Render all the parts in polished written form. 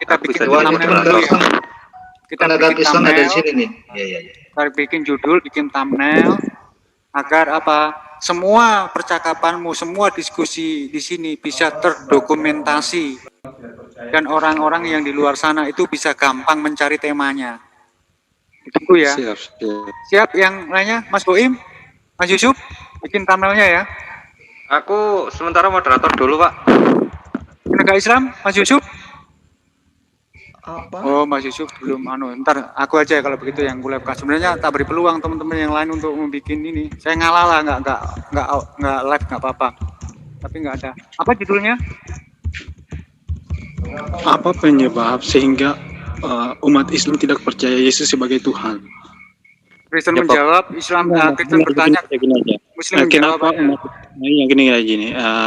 Kita Aku bikin bisa thumbnail dilanjutkan dulu ya. langsung. Kita Pendapat bikin Islam ada di thumbnail, sini nih. Iya, iya. kita bikin judul, bikin thumbnail, agar apa? Semua percakapanmu, semua diskusi di sini bisa terdokumentasi dan orang-orang yang di luar sana itu bisa gampang mencari temanya. Ditunggu ya. Siap, siap. Siap yang lainnya, Mas Boim, Mas Yusuf, bikin thumbnailnya ya. Aku sementara moderator dulu, Pak. Penegak Islam, Mas Yusuf. Apa? Oh, Mas Yusuf belum ntar aku aja kalau begitu yang gue live. Sebenarnya tak beri peluang teman-teman yang lain untuk membuat ini. Saya ngalah lah, nggak live nggak apa-apa. Tapi nggak ada. Apa judulnya? Apa penyebab sehingga umat Islam tidak percaya Yesus sebagai Tuhan? Kristen Ya, Pak. menjawab, Islam Kristen bertanya, Gini aja. Muslim menjawab.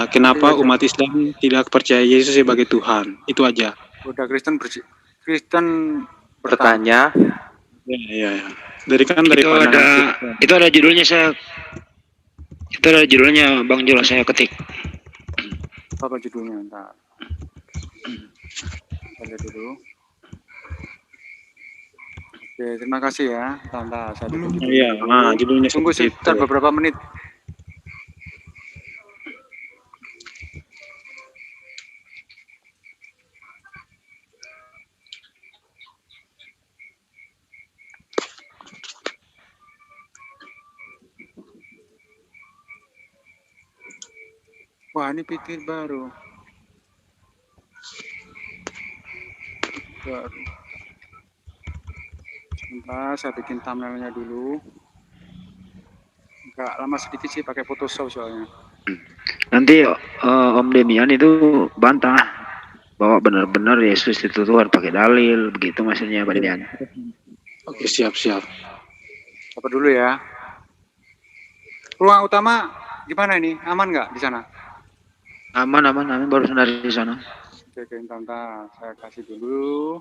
Kenapa umat Islam tidak percaya Yesus sebagai Tuhan? Itu aja. Udah Kristen Bertanya. Ya. Dari Itu pandangan ada kita. itu ada judulnya itu ada judulnya Bang Jul, saya ketik. Apa judulnya? Ntar. Lihat dulu. Oke, terima kasih ya. Tanda saya Belum. Iya, judulnya tunggu seperti sebentar itu. beberapa menit. Wah, ini PT baru. Sebentar, saya bikin thumbnailnya dulu. Enggak lama sedikit sih pakai Photoshop soalnya. Nanti Om Demian itu bantah bahwa benar-benar Yesus itu Tuhan pakai dalil, begitu maksudnya Pak Demian. Oke, siap. Apa dulu ya? Ruang utama gimana ini? Aman nggak di sana? Aman, barusan dari sana. Oke, bentar, saya kasih dulu.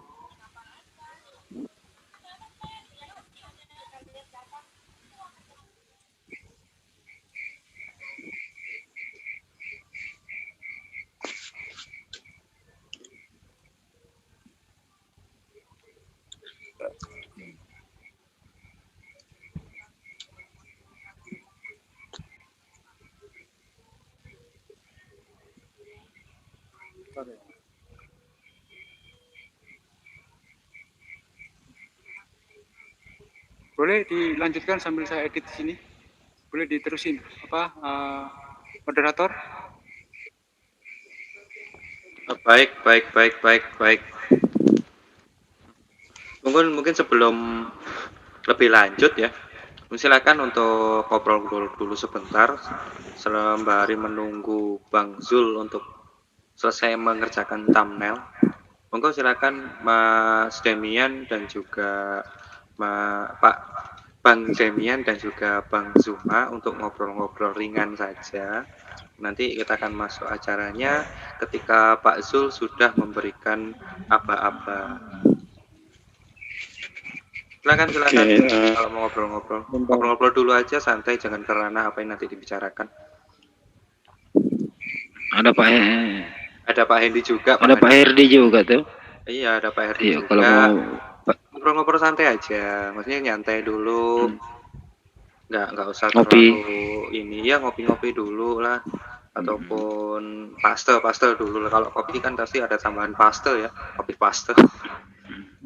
Boleh dilanjutkan sambil saya edit di sini? Boleh diterusin? Apa moderator? Baik. Mungkin sebelum lebih lanjut ya, silakan untuk ngobrol dulu sebentar sembari menunggu Bang Zul untuk selesai mengerjakan thumbnail. Monggo silakan Mas Demian dan juga Pak Bang Demian dan juga Bang Zuma untuk ngobrol-ngobrol ringan saja. Nanti kita akan masuk acaranya ketika Pak Zul sudah memberikan aba-aba. Silakan. Kalau mau ngobrol dulu aja, santai, jangan kerana apa yang nanti dibicarakan. Ada Pak Hendi juga. Ada Pak Herdi juga tuh. Iya, ada Pak Herdi juga. Kalau mau ngobrol-ngobrol santai aja, maksudnya nyantai dulu. Nggak usah ngopi. Terlalu ini ya, ngopi-ngopi dulu lah. Ataupun paste dulu lah. Kalau kopi kan pasti ada tambahan paste ya, kopi paste.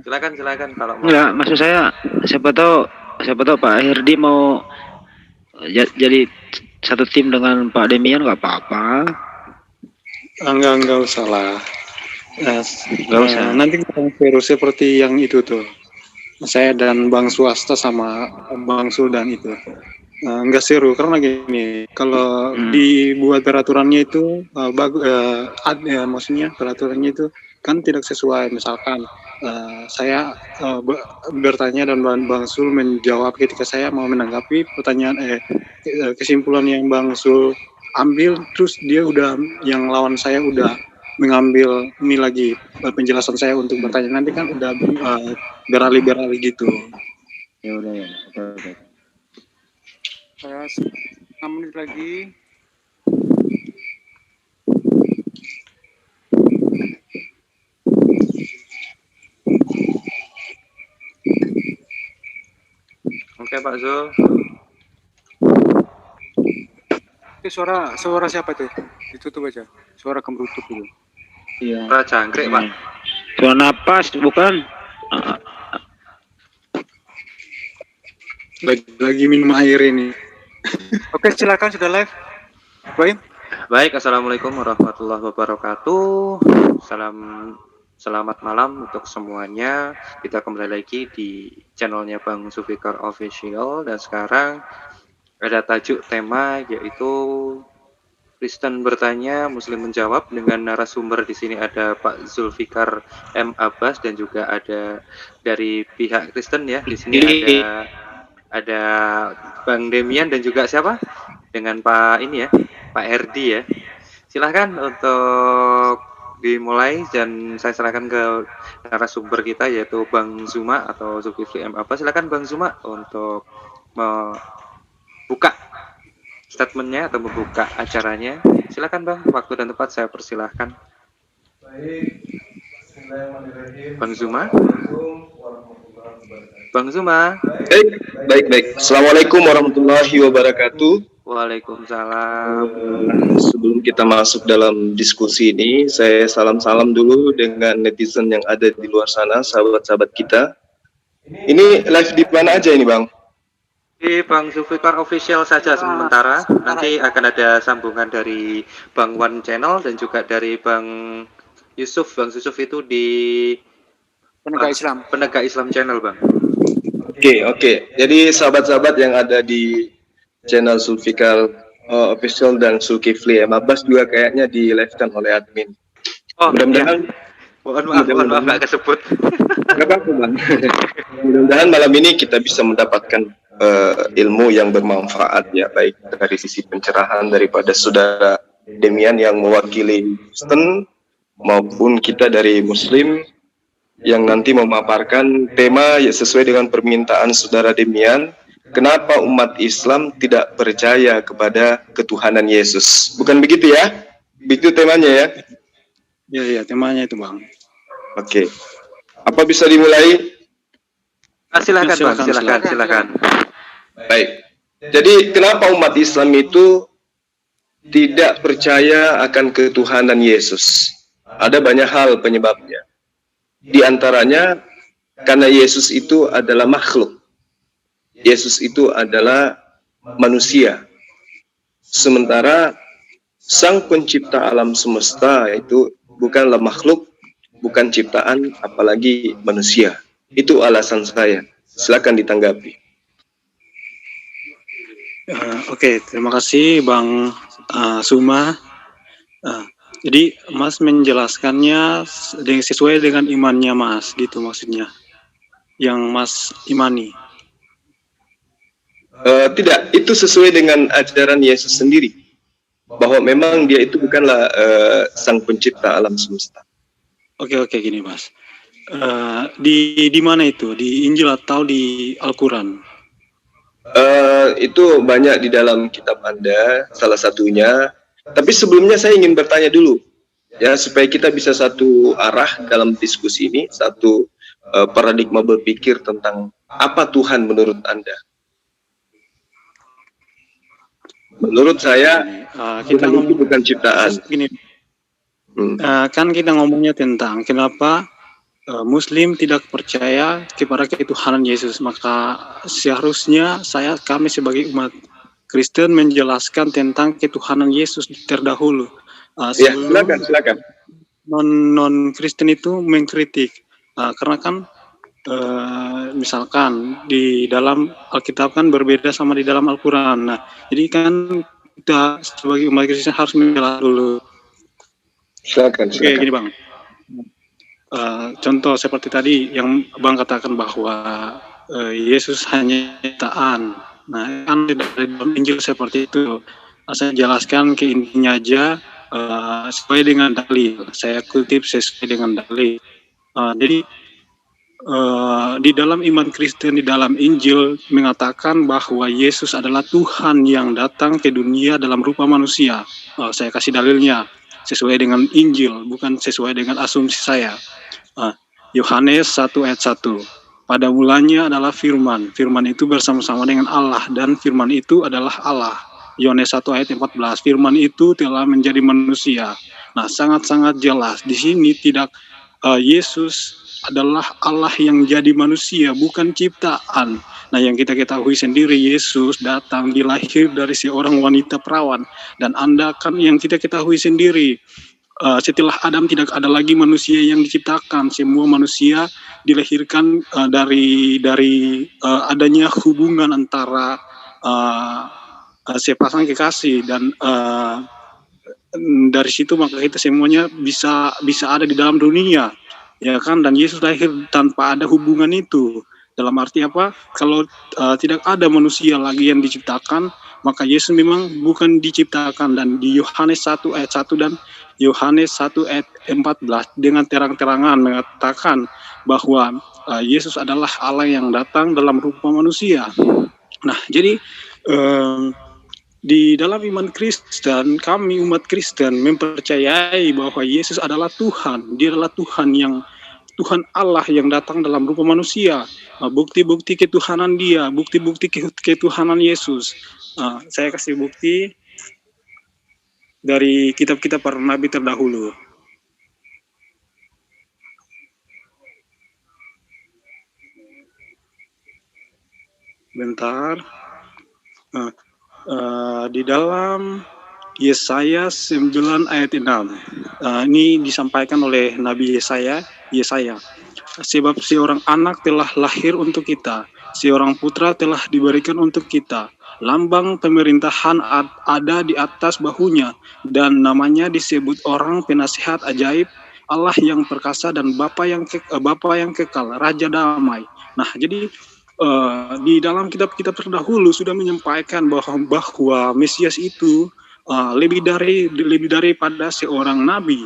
Silakan kalau mau. Enggak, maksud saya siapa tahu Pak Herdi mau jadi satu tim dengan Pak Demian, nggak apa-apa. Enggak usah lah. Nggak usah. Nanti kita seru seperti yang itu tuh. Saya dan Bang Swasta sama Bang Suldan itu. Enggak seru karena gini, kalau dibuat peraturannya itu maksudnya peraturannya itu kan tidak sesuai. Misalkan saya bertanya dan Bang Sul menjawab ketika saya mau menanggapi pertanyaan kesimpulan yang Bang Sul ambil, terus dia udah yang lawan saya udah mengambil ini lagi penjelasan saya untuk bertanya, nanti kan udah beralih gitu. Ya udah ya. Oke. Saya 6 menit lagi. Oke Pak Zul. Itu suara siapa tuh? Ditutup aja. Suara gemerutuk dulu. Iya. Suara jangkrik Pak. Suara napas bukan? Lagi minum air ini. Oke, silakan sudah live. Baik. Baik, assalamualaikum warahmatullahi wabarakatuh. Selamat malam untuk semuanya. Kita kembali lagi di channelnya Bang Zulfikar Official, dan sekarang ada tajuk tema yaitu Kristen bertanya, Muslim menjawab, dengan narasumber di sini ada Pak Zulfikar M. Abbas dan juga ada dari pihak Kristen ya. Di sini ada Bang Demian dan juga siapa? Dengan Pak ini ya, Pak Herdi ya. Silahkan untuk dimulai dan saya serahkan ke narasumber kita yaitu Bang Zuma atau Zulkifli M. Abbas. Silahkan Bang Zuma untuk membuka statementnya atau membuka acaranya. Silakan Bang, waktu dan tempat saya persilahkan. Baik, bismillahirrahmanirrahim. Bang Zuma. Assalamualaikum warahmatullahi wabarakatuh. Bang Zuma. Baik. Assalamualaikum warahmatullahi wabarakatuh. Waalaikumsalam. Sebelum kita masuk dalam diskusi ini, saya salam-salam dulu dengan netizen yang ada di luar sana, sahabat-sahabat kita. Ini live di mana aja ini, Bang? Di Bang Zulfikar Official saja sementara. Nanti akan ada sambungan dari Bang Wan Channel dan juga dari Bang Yusuf. Bang Yusuf itu di Penegak Islam Channel, Bang. Oke. Jadi sahabat-sahabat yang ada di channel Zulfikar Official dan Zulkifli M. Abbas juga kayaknya di live-kan oleh admin. Oh, Mudah-mudahan mohon maaf nggak kesebut. Nggak apa-apa, Bang. Mudah-mudahan malam ini kita bisa mendapatkan ilmu yang bermanfaat ya, baik dari sisi pencerahan daripada saudara Demian yang mewakili Kristen maupun kita dari Muslim yang nanti memaparkan tema ya sesuai dengan permintaan saudara Demian, kenapa umat Islam tidak percaya kepada ketuhanan Yesus. Bukan begitu ya? Begitu temanya ya? Iya, temanya itu, Bang. Oke. Apa bisa dimulai? Silakan Bang, silakan. Baik. Jadi kenapa umat Islam itu tidak percaya akan ketuhanan Yesus? Ada banyak hal penyebabnya. Di antaranya karena Yesus itu adalah makhluk. Yesus itu adalah manusia. Sementara Sang Pencipta alam semesta itu bukanlah makhluk, bukan ciptaan, apalagi manusia. Itu alasan saya. Silakan ditanggapi. Oke, terima kasih Bang Suma. Jadi Mas menjelaskannya sesuai dengan imannya Mas, gitu maksudnya. Yang Mas imani. Tidak, itu sesuai dengan ajaran Yesus sendiri. Bahwa memang dia itu bukanlah sang pencipta alam semesta. Oke, gini Mas. Di mana itu? Di Injil atau di Al-Quran? Itu banyak di dalam kitab Anda, salah satunya. Tapi sebelumnya saya ingin bertanya dulu, ya supaya kita bisa satu arah dalam diskusi ini, satu paradigma berpikir tentang apa Tuhan menurut Anda. Menurut saya, kita Tuhan itu bukan ciptaan. Gini, kan kita ngomongnya tentang kenapa Muslim tidak percaya kepada ketuhanan Yesus, maka seharusnya kami sebagai umat Kristen menjelaskan tentang ketuhanan Yesus terdahulu. Ya, silakan. Non Kristen itu mengkritik, karena kan misalkan di dalam Alkitab kan berbeda sama di dalam Al-Quran. Nah, jadi kan kita sebagai umat Kristen harus menjelaskan dulu. Silakan. Oke, gini Bang. Contoh seperti tadi yang Bang katakan bahwa Yesus hanya ciptaan. Nah, kan di dalam Injil seperti itu. Saya jelaskan ke intinya aja sesuai dengan dalil. Saya kutip sesuai dengan dalil. Jadi di dalam iman Kristen, di dalam Injil mengatakan bahwa Yesus adalah Tuhan yang datang ke dunia dalam rupa manusia. Saya kasih dalilnya sesuai dengan Injil, bukan sesuai dengan asumsi saya. Yohanes 1 ayat 1. pada mulanya adalah firman. Firman itu bersama-sama dengan Allah dan firman itu adalah Allah. Yohanes 1 ayat 14. Firman itu telah menjadi manusia. Nah, sangat-sangat jelas di sini tidak Yesus adalah Allah yang jadi manusia, bukan ciptaan. Nah, yang kita ketahui sendiri, Yesus datang dilahir dari seorang wanita perawan. Dan Anda kan yang kita ketahui sendiri, setelah Adam tidak ada lagi manusia yang diciptakan. Semua manusia dilahirkan dari adanya hubungan antara sepasang kekasih, dan dari situ maka kita semuanya bisa ada di dalam dunia, ya kan? Dan Yesus lahir tanpa ada hubungan itu. Dalam arti apa? Kalau tidak ada manusia lagi yang diciptakan, maka Yesus memang bukan diciptakan. Dan di Yohanes 1 ayat 1 dan Yohanes 1 ayat 14 dengan terang-terangan mengatakan bahwa Yesus adalah Allah yang datang dalam rupa manusia. Nah, jadi di dalam iman Kristen, kami umat Kristen mempercayai bahwa Yesus adalah Tuhan. Dia adalah Tuhan Allah yang datang dalam rupa manusia. Bukti-bukti ketuhanan Dia, bukti-bukti ketuhanan Yesus. Saya kasih bukti dari kitab-kitab para nabi terdahulu. Bentar. Di dalam Yesaya 9 ayat 6. Ini disampaikan oleh Nabi Yesaya. Sebab seorang anak telah lahir untuk kita, seorang putra telah diberikan untuk kita. Lambang pemerintahan ada di atas bahunya, dan namanya disebut orang penasihat ajaib, Allah yang perkasa, dan Bapa yang kekal, Raja damai. Nah, jadi di dalam kitab-kitab terdahulu sudah menyampaikan bahwa Mesias itu lebih daripada seorang nabi.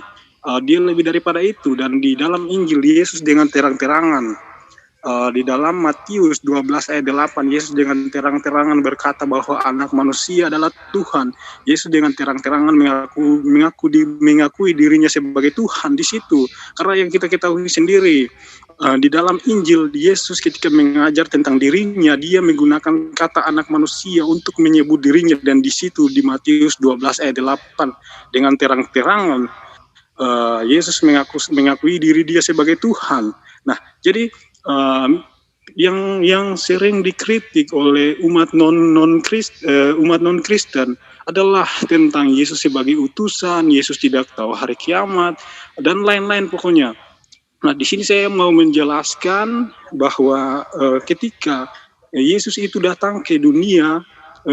Dia lebih daripada itu. Dan di dalam Injil Yesus dengan terang-terangan, di dalam Matius 12 ayat 8, Yesus dengan terang-terangan berkata bahwa anak manusia adalah Tuhan. Yesus dengan terang-terangan mengakui dirinya sebagai Tuhan di situ. Karena yang kita ketahui sendiri, di dalam Injil Yesus ketika mengajar tentang dirinya, dia menggunakan kata anak manusia untuk menyebut dirinya. Dan di situ di Matius 12 ayat 8 dengan terang-terangan Yesus mengakui diri dia sebagai Tuhan. Nah, jadi yang sering dikritik oleh umat non Kristen adalah tentang Yesus sebagai utusan, Yesus tidak tahu hari kiamat, dan lain-lain pokoknya. Nah, di sini saya mau menjelaskan bahwa ketika Yesus itu datang ke dunia,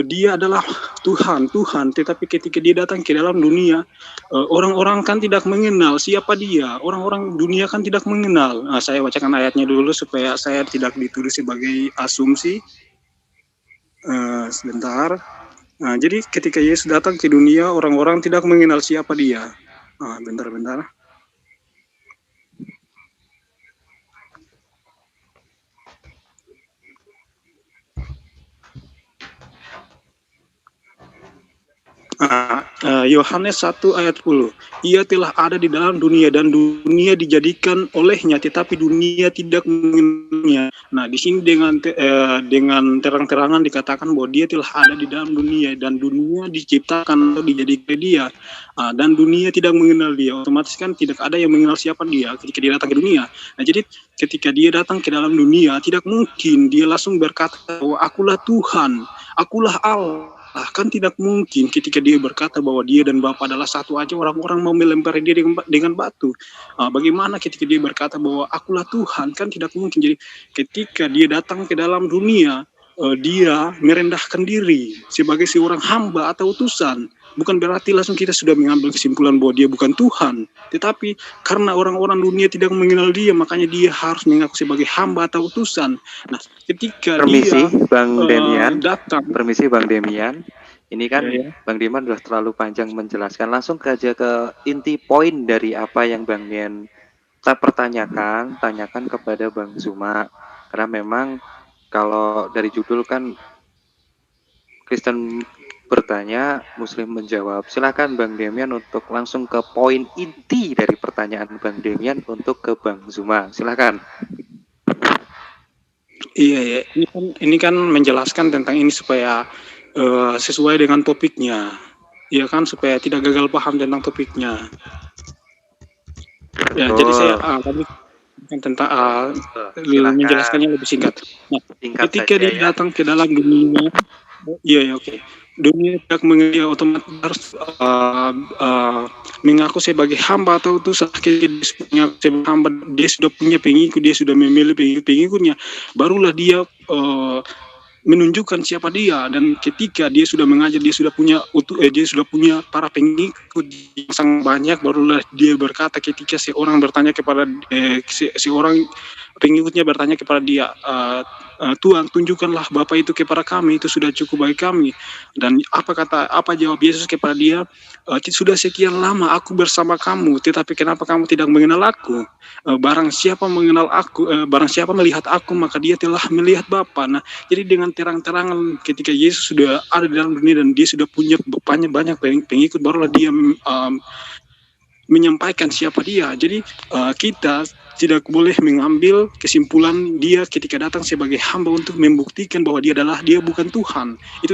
dia adalah Tuhan. Tetapi ketika dia datang ke dalam dunia, orang-orang kan tidak mengenal siapa dia. Orang-orang dunia kan tidak mengenal. Nah, saya bacakan ayatnya dulu supaya saya tidak ditulis sebagai asumsi. Sebentar. Nah, jadi ketika Yesus datang ke dunia, orang-orang tidak mengenal siapa dia. Bentar. Yohanes 1 ayat 10. Ia telah ada di dalam dunia dan dunia dijadikan olehnya, tetapi dunia tidak mengenalnya. Nah, di sini dengan terang-terangan dikatakan bahwa dia telah ada di dalam dunia dan dunia diciptakan atau dijadikan dia. Dan dunia tidak mengenal dia. Otomatis kan tidak ada yang mengenal siapa dia ketika dia datang ke dunia. Nah, jadi ketika dia datang ke dalam dunia, tidak mungkin dia langsung berkata bahwa akulah Tuhan, akulah Allah. Kan tidak mungkin ketika dia berkata bahwa dia dan Bapa adalah satu aja, orang-orang mau melempari dia dengan batu. Bagaimana ketika dia berkata bahwa akulah Tuhan? Kan tidak mungkin. Jadi ketika dia datang ke dalam dunia, dia merendahkan diri sebagai seorang hamba atau utusan. Bukan berarti langsung kita sudah mengambil kesimpulan bahwa dia bukan Tuhan. Tetapi karena orang-orang dunia tidak mengenal dia, makanya dia harus mengaku sebagai hamba atau utusan. Nah, ketika Permisi, dia Bang Demian. datang. Permisi, Bang Demian. Ini kan Ya. Bang Demian sudah terlalu panjang menjelaskan. Langsung aja ke inti poin dari apa yang Bang Demian tanyakan kepada Bang Zuma. Karena memang kalau dari judul kan Kristen bertanya, Muslim menjawab. Silakan Bang Demian untuk langsung ke poin inti dari pertanyaan Bang Demian untuk ke Bang Zuma. Silakan. Iya, ya. Ini kan menjelaskan tentang ini supaya sesuai dengan topiknya. Iya kan, supaya tidak gagal paham tentang topiknya. Ya, jadi saya tadi tentang Silakan. menjelaskannya lebih singkat. Nah, Singkat ketika saja dia ya. datang ke dalam dunia, iya, oke. Dunia tidak mengerti, otomatis harus mengaku sebagai hamba, atau itu sakit sebagai hamba. Dia sudah punya pengikut, dia sudah memilih pengikutnya, barulah dia menunjukkan siapa dia. Dan ketika dia sudah mengajar, dia sudah punya para pengikut yang sangat banyak, barulah dia berkata ketika seorang bertanya kepada seorang pengikutnya bertanya kepada dia, Tuhan, tunjukkanlah Bapa itu kepada kami, itu sudah cukup bagi kami. Dan apa jawab Yesus kepada dia? Sudah sekian lama aku bersama kamu, tetapi kenapa kamu tidak mengenal aku? Barang siapa mengenal aku, barang siapa melihat aku, maka dia telah melihat Bapa. Nah, jadi dengan terang-terangan ketika Yesus sudah ada di dalam dunia dan dia sudah punya banyak pengikut, barulah dia menyampaikan siapa dia. Jadi kita tidak boleh mengambil kesimpulan dia ketika datang sebagai hamba untuk membuktikan bahwa dia bukan Tuhan. Itu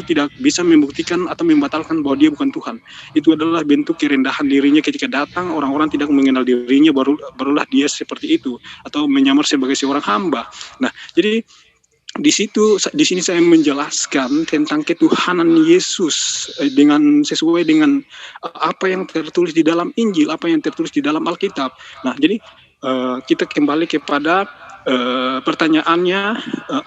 tidak bisa membuktikan atau membatalkan bahwa dia bukan Tuhan. Itu adalah bentuk kerendahan dirinya ketika datang, orang-orang tidak mengenal dirinya, barulah dia seperti itu, atau menyamar sebagai seorang hamba. Nah, jadi di sini saya menjelaskan tentang ketuhanan Yesus sesuai dengan apa yang tertulis di dalam Injil, apa yang tertulis di dalam Alkitab. Nah, jadi kita kembali kepada pertanyaannya,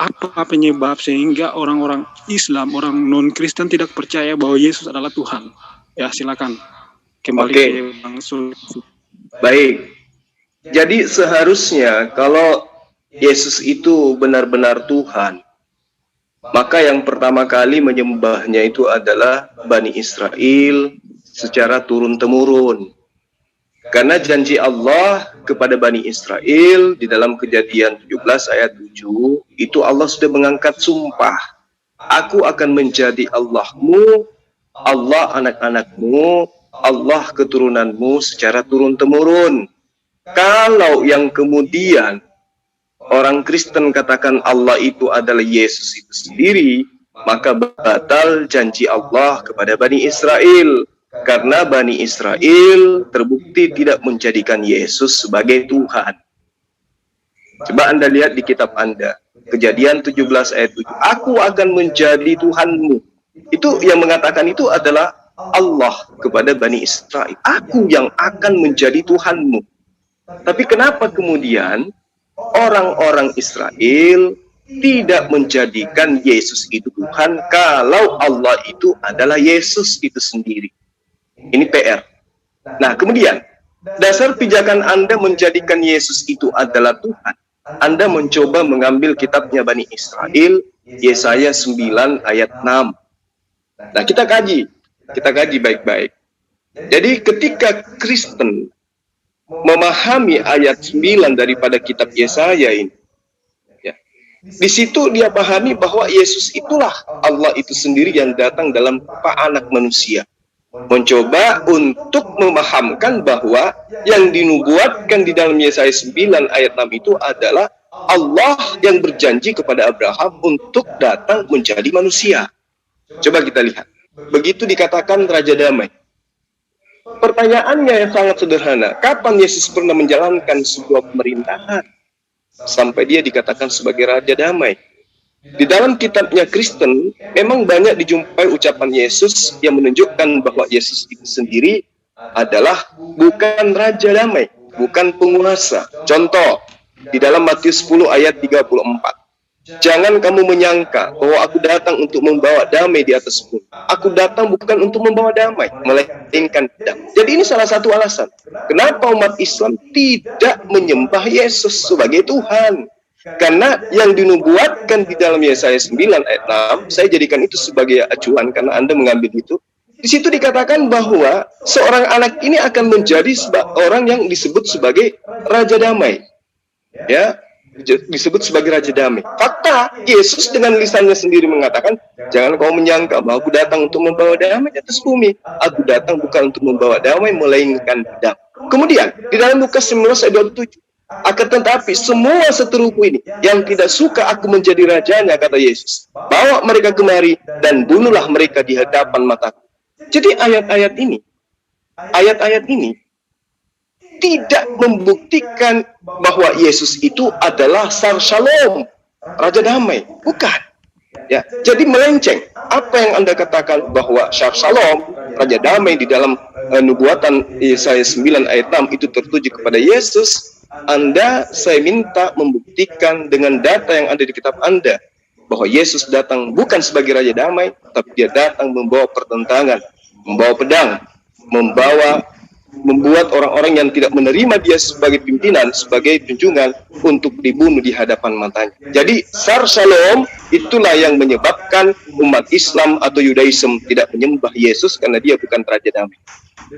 apa penyebab sehingga orang-orang Islam, orang non-Kristen tidak percaya bahwa Yesus adalah Tuhan? Ya, silakan kembali ke Bang Sul. Baik. Jadi seharusnya kalau Yesus itu benar-benar Tuhan, maka yang pertama kali menyembahnya itu adalah Bani Israel secara turun-temurun. Karena janji Allah kepada Bani Israel di dalam Kejadian 17 ayat 7, itu Allah sudah mengangkat sumpah. Aku akan menjadi Allahmu, Allah anak-anakmu, Allah keturunanmu secara turun-temurun. Kalau yang kemudian orang Kristen katakan Allah itu adalah Yesus itu sendiri, maka batal janji Allah kepada Bani Israel. Karena Bani Israel terbukti tidak menjadikan Yesus sebagai Tuhan. Coba Anda lihat di kitab Anda, Kejadian 17 ayat 7. Aku akan menjadi Tuhanmu. Itu yang mengatakan itu adalah Allah kepada Bani Israel. Aku yang akan menjadi Tuhanmu. Tapi kenapa kemudian orang-orang Israel tidak menjadikan Yesus itu Tuhan kalau Allah itu adalah Yesus itu sendiri? Ini PR. Nah, kemudian dasar pijakan Anda menjadikan Yesus itu adalah Tuhan, Anda mencoba mengambil kitabnya Bani Israel, Yesaya 9 ayat 6. Nah, kita kaji baik-baik. Jadi ketika Kristen memahami ayat 9 daripada kitab Yesaya ini, ya, di situ dia pahami bahwa Yesus itulah Allah itu sendiri yang datang dalam rupa anak manusia. Mencoba untuk memahamkan bahwa yang dinubuatkan di dalam Yesaya 9 ayat 6 itu adalah Allah yang berjanji kepada Abraham untuk datang menjadi manusia. Coba kita lihat. Begitu dikatakan Raja Damai. Pertanyaannya yang sangat sederhana. Kapan Yesus pernah menjalankan sebuah pemerintahan sampai dia dikatakan sebagai Raja Damai? Di dalam kitabnya Kristen, memang banyak dijumpai ucapan Yesus yang menunjukkan bahwa Yesus itu sendiri adalah bukan Raja Damai, bukan penguasa. Contoh, di dalam Matius 10 ayat 34. Jangan kamu menyangka bahwa aku datang untuk membawa damai di atas bumi. Aku datang bukan untuk membawa damai, melainkan damai. Jadi ini salah satu alasan kenapa umat Islam tidak menyembah Yesus sebagai Tuhan. Karena yang dinubuatkan di dalam Yesaya 9 ayat 6, saya jadikan itu sebagai acuan karena Anda mengambil itu. Di situ dikatakan bahwa seorang anak ini akan menjadi orang yang disebut sebagai Raja Damai. Ya, disebut sebagai Raja Damai. Fakta, Yesus dengan lisannya sendiri mengatakan, jangan kau menyangka bahwa aku datang untuk membawa damai di atas bumi. Aku datang bukan untuk membawa damai, melainkan damai. Kemudian, di dalam Lukas 19 ayat 27, Akan tetapi semua seteruku ini yang tidak suka aku menjadi rajanya, kata Yesus, bawa mereka kemari dan bunuhlah mereka di hadapan mataku. Jadi ayat-ayat ini tidak membuktikan bahwa Yesus itu adalah Sar Shalom, Raja Damai. Bukan. Ya, jadi melenceng. Apa yang Anda katakan bahwa Sar Shalom, Raja Damai di dalam nubuatan Yesaya 9 ayat 6 itu tertuju kepada Yesus, saya minta membuktikan dengan data yang ada di kitab Anda bahwa Yesus datang bukan sebagai Raja Damai, tapi dia datang membawa pertentangan, membawa pedang, membuat orang-orang yang tidak menerima dia sebagai pimpinan, sebagai junjungan untuk dibunuh di hadapan matanya. Jadi Sar Shalom itulah yang menyebabkan umat Islam atau Yudaism tidak menyembah Yesus karena dia bukan Raja Damai.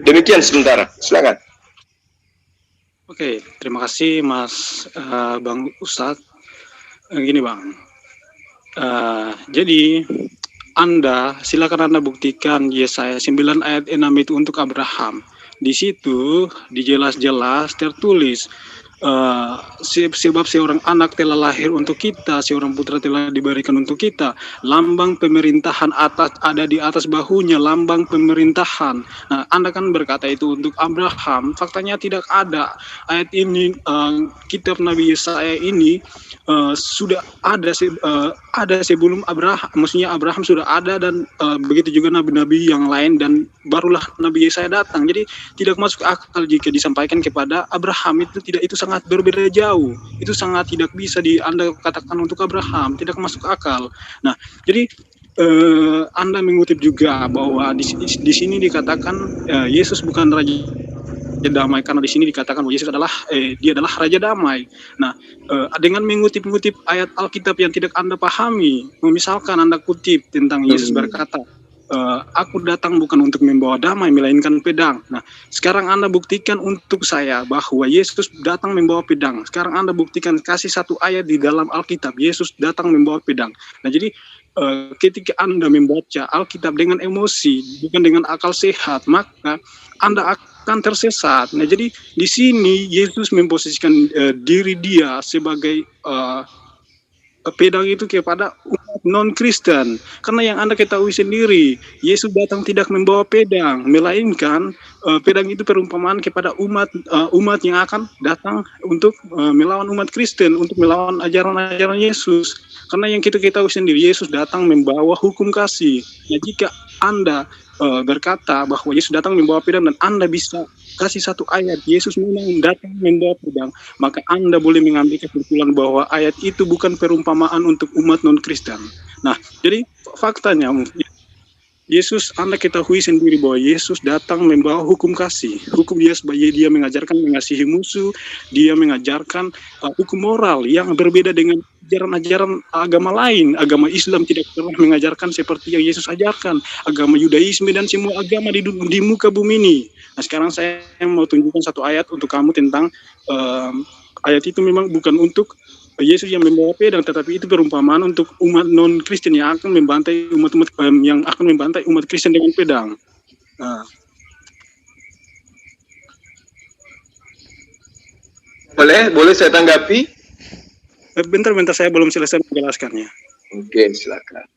Demikian sementara, silakan. Oke, terima kasih Mas Bang Ustadz. Gini Bang, jadi silakan Anda buktikan Yesaya 9 ayat 6 itu untuk Abraham. Di situ dijelas-jelas tertulis sebab seorang anak telah lahir untuk kita, seorang putra telah diberikan untuk kita, lambang pemerintahan ada di atas bahunya, lambang pemerintahan. Nah, Anda kan berkata itu untuk Abraham, faktanya tidak ada. Ayat ini, kitab Nabi Yesaya ini sudah ada sebelum Abraham, maksudnya Abraham sudah ada, dan begitu juga nabi-nabi yang lain, dan barulah Nabi Yesaya datang. Jadi tidak masuk akal jika disampaikan kepada Abraham, itu sangat berbeda jauh. Itu sangat tidak bisa Anda katakan untuk Abraham, tidak masuk akal. Nah, jadi Anda mengutip juga bahwa di sini dikatakan Yesus bukan Raja Damai, karena di sini dikatakan bahwa Yesus dia adalah Raja Damai. Nah, dengan mengutip-ngutip ayat Alkitab yang tidak Anda pahami, misalkan Anda kutip tentang Yesus berkata, aku datang bukan untuk membawa damai, melainkan pedang. Nah, sekarang Anda buktikan untuk saya bahwa Yesus datang membawa pedang. Sekarang Anda buktikan, kasih satu ayat di dalam Alkitab, Yesus datang membawa pedang. Nah, jadi ketika Anda membaca Alkitab dengan emosi, bukan dengan akal sehat, maka Anda akan tersesat. Nah, jadi di sini Yesus memposisikan diri dia sebagai pedang itu kepada umat non-Kristen. Karena yang Anda ketahui sendiri, Yesus datang tidak membawa pedang, melainkan pedang itu perumpamaan kepada umat yang akan datang untuk melawan umat Kristen, untuk melawan ajaran-ajaran Yesus. Karena yang kita ketahui sendiri, Yesus datang membawa hukum kasih. Nah, jika Anda berkata bahwa Yesus datang membawa pedang, dan Anda bisa kasih satu ayat Yesus memang datang membawa pedang, maka Anda boleh mengambil kesimpulan bahwa ayat itu bukan perumpamaan untuk umat non-Kristen. Nah, jadi faktanya Yesus, Anda ketahui sendiri bahwa Yesus datang membawa hukum kasih. Hukum dia sebagai dia mengajarkan mengasihi musuh, dia mengajarkan hukum moral yang berbeda dengan ajaran-ajaran agama lain. Agama Islam tidak pernah mengajarkan seperti yang Yesus ajarkan. Agama Yudaisme dan semua agama di muka bumi ini. Nah, sekarang saya mau tunjukkan satu ayat untuk kamu tentang ayat itu memang bukan untuk Yesus yang membawa pedang, tetapi itu perumpamaan untuk umat non-Kristen yang akan membantai umat Kristen dengan pedang. Nah. Boleh saya tanggapi? Bentar, saya belum selesai menjelaskannya. Oke, silakan.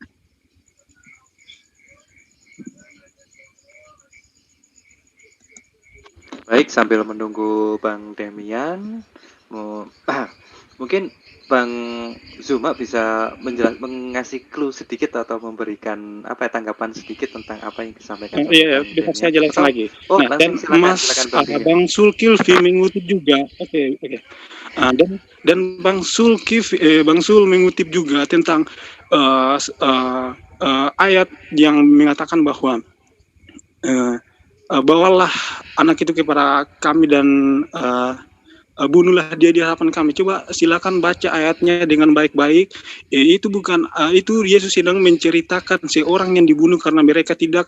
Baik, sambil menunggu Bang Demian, mungkin Bang Zuma bisa mengasih clue sedikit atau memberikan tanggapan sedikit tentang apa yang disampaikan. Iya, bisa saya jelaskan lagi. Nah, dan silakan, Bang Sulkifli mengutip juga. Oke. Dan Bang Sul mengutip juga tentang ayat yang mengatakan bahwa bawalah anak itu kepada kami dan bunuhlah dia di hadapan kami. Coba silakan baca ayatnya dengan baik-baik. Itu Yesus sedang menceritakan seorang yang dibunuh karena mereka tidak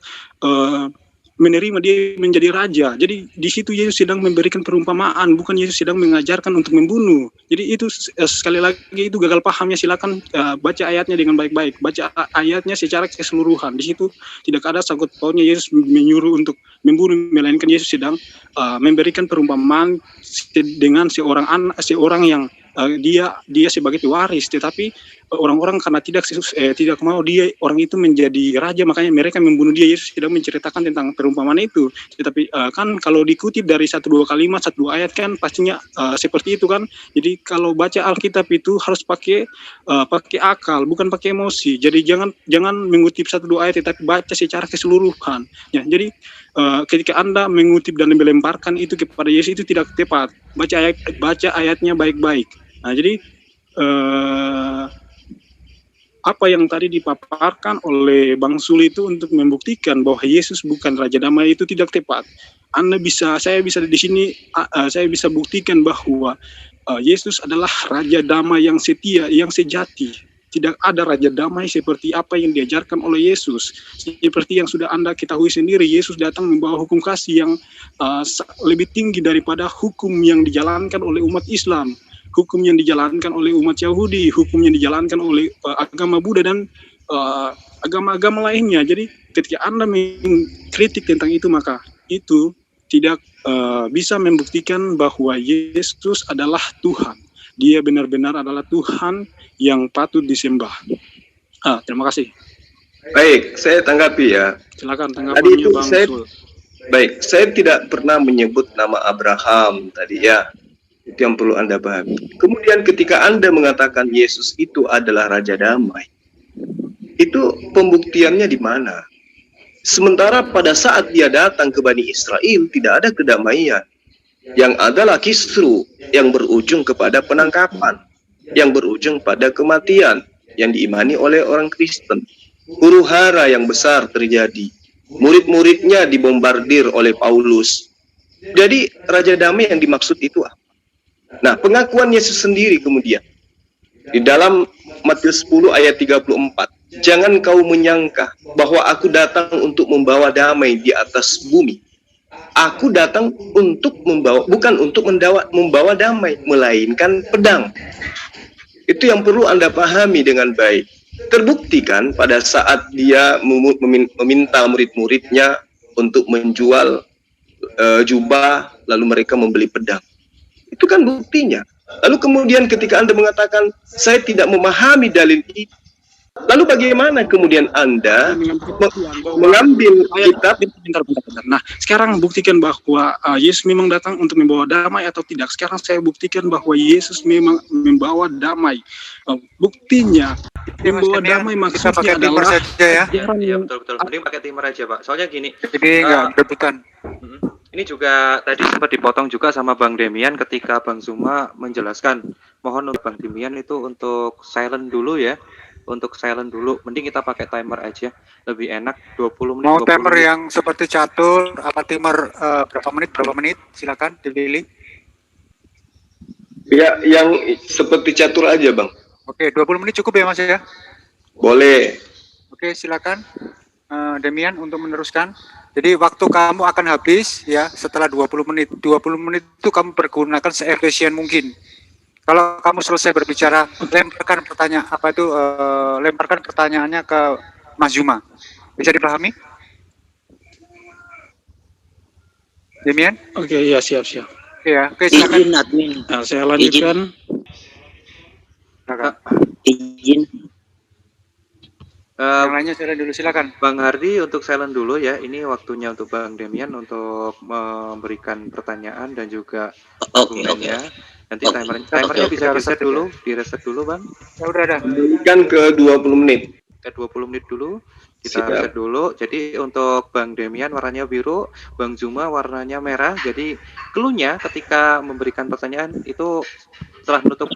menerima dia menjadi raja. Jadi di situ Yesus sedang memberikan perumpamaan, bukan Yesus sedang mengajarkan untuk membunuh. Jadi itu sekali lagi itu gagal pahamnya. Silakan baca ayatnya dengan baik-baik, baca ayatnya secara keseluruhan. Di situ tidak ada sangkut pautnya Yesus menyuruh untuk membunuh, melainkan Yesus sedang memberikan perumpamaan dengan seorang yang dia sebagai pewaris, tetapi orang-orang karena tidak mau dia orang itu menjadi raja, makanya mereka membunuh dia. Yesus tidak menceritakan tentang perumpamaan itu, tetapi kan kalau dikutip dari 1-2 kalimat, 1-2 ayat kan pastinya seperti itu kan. Jadi kalau baca Alkitab itu harus pakai akal, bukan pakai emosi. Jadi jangan mengutip 1-2 ayat, tetapi baca secara keseluruhan. Ya, jadi ketika Anda mengutip dan melemparkan itu kepada Yesus itu tidak tepat. Baca ayatnya baik-baik. Nah, jadi apa yang tadi dipaparkan oleh Bang Sul itu untuk membuktikan bahwa Yesus bukan Raja Damai itu tidak tepat. Saya bisa di sini saya bisa buktikan bahwa Yesus adalah Raja Damai yang setia, yang sejati. Tidak ada Raja Damai seperti apa yang diajarkan oleh Yesus. Seperti yang sudah Anda ketahui sendiri, Yesus datang membawa hukum kasih yang lebih tinggi daripada hukum yang dijalankan oleh umat Islam, hukum yang dijalankan oleh umat Yahudi, hukum yang dijalankan oleh agama Buddha dan agama-agama lainnya. Jadi ketika Anda mengkritik tentang itu, maka itu tidak bisa membuktikan bahwa Yesus adalah Tuhan. Dia benar-benar adalah Tuhan yang patut disembah. Terima kasih. Baik, saya tanggapi ya. Silakan Tadi tanggapannya itu Bang Sul. baik, saya tidak pernah menyebut nama Abraham tadi ya. Itu yang perlu Anda pahami. Kemudian ketika Anda mengatakan Yesus itu adalah Raja Damai, itu pembuktiannya di mana? Sementara pada saat dia datang ke Bani Israel tidak ada kedamaian. Yang adalah kisru yang berujung kepada penangkapan, yang berujung pada kematian, yang diimani oleh orang Kristen. Huru hara yang besar terjadi. Murid-muridnya dibombardir oleh Paulus. Jadi Raja Damai yang dimaksud itu apa? Nah, pengakuan Yesus sendiri kemudian di dalam Matius 10 ayat 34. Jangan kau menyangka bahwa aku datang untuk membawa damai di atas bumi. Aku datang untuk bukan untuk membawa damai, melainkan pedang. Itu yang perlu Anda pahami dengan baik. Terbukti kan pada saat dia meminta murid-muridnya untuk menjual jubah, lalu mereka membeli pedang. Itu kan buktinya. Lalu kemudian ketika Anda mengatakan, saya tidak memahami dalil itu, lalu bagaimana kemudian Anda mengambil kitab? Bentar. Nah, sekarang buktikan bahwa Yesus memang datang untuk membawa damai atau tidak. Sekarang saya buktikan bahwa Yesus memang membawa damai. Buktinya membawa damai maksudnya pakai timer adalah saja ya. Iya, betul. Mending pakai timer aja, Pak. Soalnya gini, Jadi nggak rebutan. ini juga tadi sempat dipotong juga sama Bang Demian ketika Bang Zuma menjelaskan. Mohon untuk Bang Demian itu untuk silent dulu ya. Untuk silent dulu, mending kita pakai timer aja, lebih enak. 20 menit. Mau 20 timer menit. yang seperti catur, apa timer berapa menit? Silakan dipilih. Ya, yang seperti catur aja, Bang. Oke, 20 menit cukup ya Mas ya? Boleh. Oke, silakan Demian untuk meneruskan. Jadi waktu kamu akan habis ya setelah 20 menit. 20 menit itu kamu pergunakan seefisien mungkin. Kalau kamu selesai berbicara, lemparkan pertanyaannya ke Mas Zuma. Bisa dipahami? Demian? Oke, ya siap. Oke ya, oke silakan. Izin admin, Nah, saya lanjutkan. Silakan. izin. Yang lainnya saya dulu silakan. Bang Hardi untuk silent dulu ya. Ini waktunya untuk Bang Demian untuk memberikan pertanyaan dan juga Oke. argumennya. Nanti Oke. timernya Oke. bisa Reset di reset dulu Bang. Ya udah ada. Kembalikan ke 20 menit. Kita 20 menit dulu. Kita Siap. reset dulu. Jadi untuk Bang Demian warnanya biru, Bang Zuma warnanya merah. Jadi clue-nya ketika memberikan pertanyaan itu setelah menutup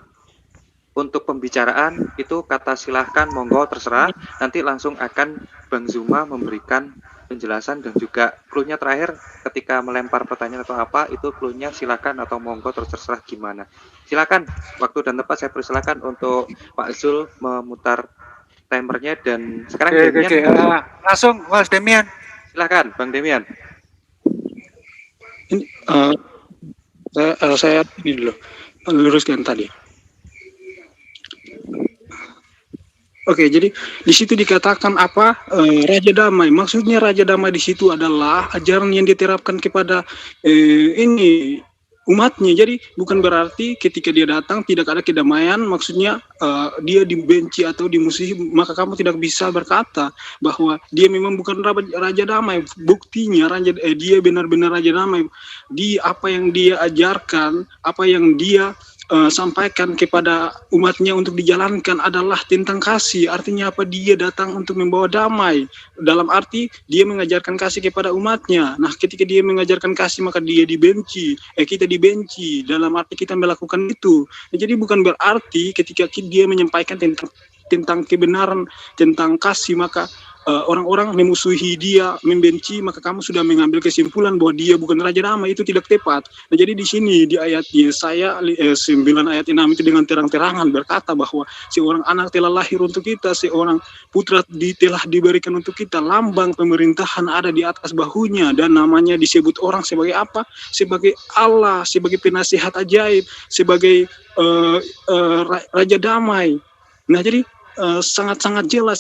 untuk pembicaraan itu kata silahkan, monggo, terserah. Nanti langsung akan Bang Zuma memberikan penjelasan dan juga clue-nya terakhir ketika melempar pertanyaan atau apa itu clue-nya silakan atau monggo terserah gimana. Silakan, waktu dan tempat saya persilakan untuk Pak Zul memutar timernya dan sekarang Oke. Demian, Langsung Mas Demian. silakan Bang Demian. Ini saya ini dulu luruskan tadi. Oke, jadi di situ dikatakan apa? Raja damai. Maksudnya raja damai di situ adalah ajaran yang diterapkan kepada ini umatnya. Jadi bukan berarti ketika dia datang tidak ada kedamaian. Maksudnya dia dibenci atau dimusuhi, maka kamu tidak bisa berkata bahwa dia memang bukan raja damai. Buktinya dia benar-benar raja damai. Di apa yang dia ajarkan, apa yang dia sampaikan kepada umatnya untuk dijalankan adalah tentang kasih. Artinya apa? Dia datang untuk membawa damai. Dalam arti dia mengajarkan kasih kepada umatnya. Nah, ketika dia mengajarkan kasih maka dia dibenci. Kita dibenci. Dalam arti kita melakukan itu. Nah, jadi bukan berarti ketika dia menyampaikan tentang kebenaran, tentang kasih, maka orang-orang memusuhi dia, membenci, maka kamu sudah mengambil kesimpulan bahwa dia bukan raja damai. Itu tidak tepat. Nah, jadi di sini di ayat Yesaya 9 ayat 6 itu dengan terang-terangan berkata bahwa seorang anak telah lahir untuk kita, seorang putra telah diberikan untuk kita, lambang pemerintahan ada di atas bahunya, dan namanya disebut orang sebagai apa? Sebagai Allah, sebagai penasihat ajaib, sebagai raja damai. Nah, jadi sangat-sangat jelas